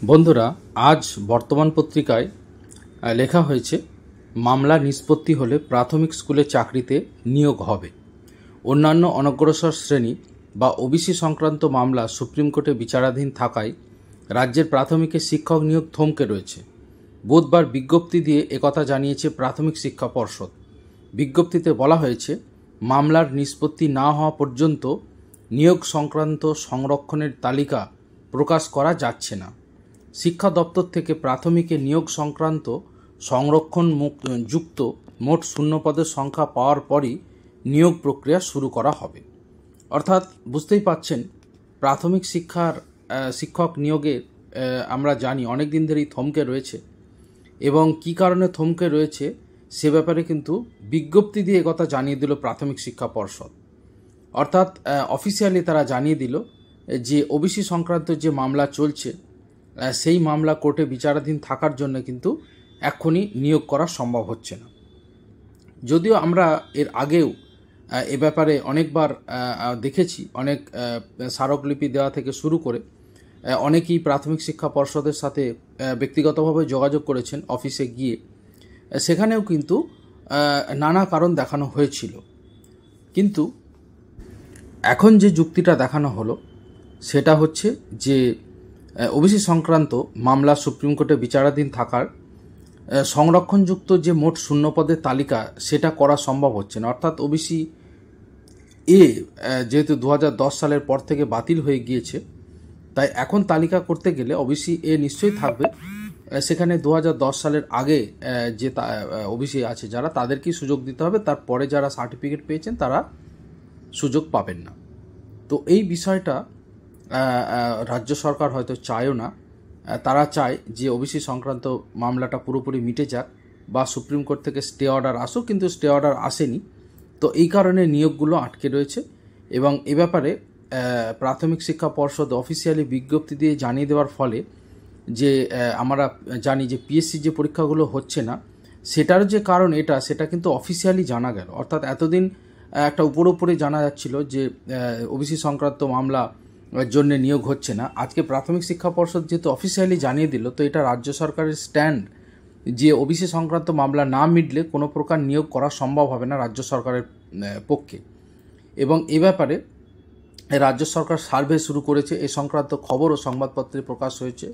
বন্ধুরা, আজ বর্তমান পত্রিকায় লেখা হয়েছে মামলা নিষ্পত্তি হলে প্রাথমিক স্কুলে চাকরিতে নিয়োগ হবে। অন্যান্য অনগ্রসর শ্রেণী বা ওবিসি সংক্রান্ত মামলা সুপ্রিম কোর্টে বিচারাধীন থাকায় রাজ্যের প্রাথমিকে শিক্ষক নিয়োগ থমকে রয়েছে। বুধবার বিজ্ঞপ্তি দিয়ে একথা জানিয়েছে প্রাথমিক শিক্ষা পর্ষদ। বিজ্ঞপ্তিতে বলা হয়েছে, মামলার নিষ্পত্তি না হওয়া পর্যন্ত নিয়োগ সংক্রান্ত সংরক্ষণের তালিকা প্রকাশ করা যাচ্ছে না। শিক্ষা দপ্তর থেকে প্রাথমিকে নিয়োগ সংক্রান্ত সংরক্ষণ যুক্ত মোট শূন্যপদের সংখ্যা পাওয়ার পরই নিয়োগ প্রক্রিয়া শুরু করা হবে। অর্থাৎ বুঝতেই পাচ্ছেন, প্রাথমিক শিক্ষক নিয়োগে আমরা জানি অনেক দিন ধরেই থমকে রয়েছে, এবং কি কারণে থমকে রয়েছে সে ব্যাপারে কিন্তু বিজ্ঞপ্তি দিয়ে কথা জানিয়ে দিল প্রাথমিক শিক্ষা পর্ষদ। অর্থাৎ অফিসিয়ালি তারা জানিয়ে দিল যে ওবিসি সংক্রান্ত যে মামলা চলছে সেই মামলা কোর্টে বিচারাধীন থাকার জন্য কিন্তু এক্ষুনি নিয়োগ করা সম্ভব হচ্ছে না। যদিও আমরা এর আগেও এ ব্যাপারে অনেকবার দেখেছি, অনেক স্মারকলিপি দেওয়া থেকে শুরু করে অনেকেই প্রাথমিক শিক্ষা পর্ষদের সাথে ব্যক্তিগতভাবে যোগাযোগ করেছেন অফিসে গিয়ে, সেখানেও কিন্তু নানা কারণ দেখানো হয়েছিল। কিন্তু এখন যে যুক্তিটা দেখানো হলো সেটা হচ্ছে যে ওবিসি সংক্রান্ত মামলা সুপ্রিম কোর্টে বিচারাধীন থাকার সংরক্ষণযুক্ত যে মোট শূন্যপদের তালিকা সেটা করা সম্ভব হচ্ছে না। অর্থাৎ ওবিসি এ যেহেতু 2010 সালের পর থেকে বাতিল হয়ে গিয়েছে, তাই এখন তালিকা করতে গেলে ওবিসি এ নিশ্চয়ই থাকবে। সেখানে 2010 সালের আগে যে ওবিসি আছে যারা, তাদেরকেই সুযোগ দিতে হবে, তারপরে যারা সার্টিফিকেট পেয়েছেন তারা সুযোগ পাবেন না। তো এই বিষয়টা রাজ্য সরকার হয়তো চায়ও না। তারা চায় যে ওবিসি সংক্রান্ত মামলাটা পুরোপুরি মিটে যাক বা সুপ্রিম কোর্ট থেকে স্টে অর্ডার আসুক, কিন্তু স্টে অর্ডার আসেনি। তো এই কারণে নিয়োগগুলো আটকে রয়েছে, এবং এ ব্যাপারে প্রাথমিক শিক্ষা পর্ষদ অফিসিয়ালি বিজ্ঞপ্তি দিয়ে জানিয়ে দেওয়ার ফলে যে আমরা জানি যে পিএসসি যে পরীক্ষাগুলো হচ্ছে না, সেটার যে কারণ সেটা কিন্তু অফিসিয়ালি জানা গেল। অর্থাৎ এতদিন একটা উপরে জানা যাচ্ছিল যে ওবিসি সংক্রান্ত মামলা জন্য নিয়োগ হচ্ছে না। আজকে প্রাথমিক শিক্ষা পর্ষদ যেহেতু অফিসিয়ালি জানিয়ে দিল, তো এটা রাজ্য সরকারের স্ট্যান্ড যে ওবিসি সংক্রান্ত মামলা না মিটলে কোনো প্রকার নিয়োগ করা সম্ভব হবে না রাজ্য সরকারের পক্ষে। এবং এ ব্যাপারে রাজ্য সরকার সার্ভে শুরু করেছে। এ সংক্রান্ত খবর ও সংবাদপত্রে প্রকাশ হয়েছে।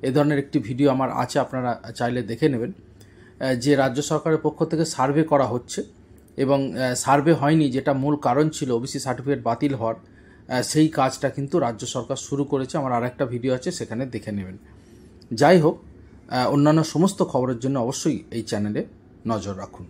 এ ধরনের একটি ভিডিও আমার আছে, আপনারা চাইলে দেখে নেবেন, যে রাজ্য সরকারের পক্ষ থেকে সার্ভে করা হচ্ছে, এবং সার্ভে হয়নি যেটা মূল কারণ ছিল ওবিসি সার্টিফিকেট বাতিল হওয়ার, সেই কাজটা কিন্তু রাজ্য সরকার শুরু করেছে। আমার আরেকটা ভিডিও আছে, সেখানে দেখে নেবেন। যাই হোক, অন্যান্য সমস্ত খবরের জন্য অবশ্যই এই চ্যানেলে নজর রাখুন।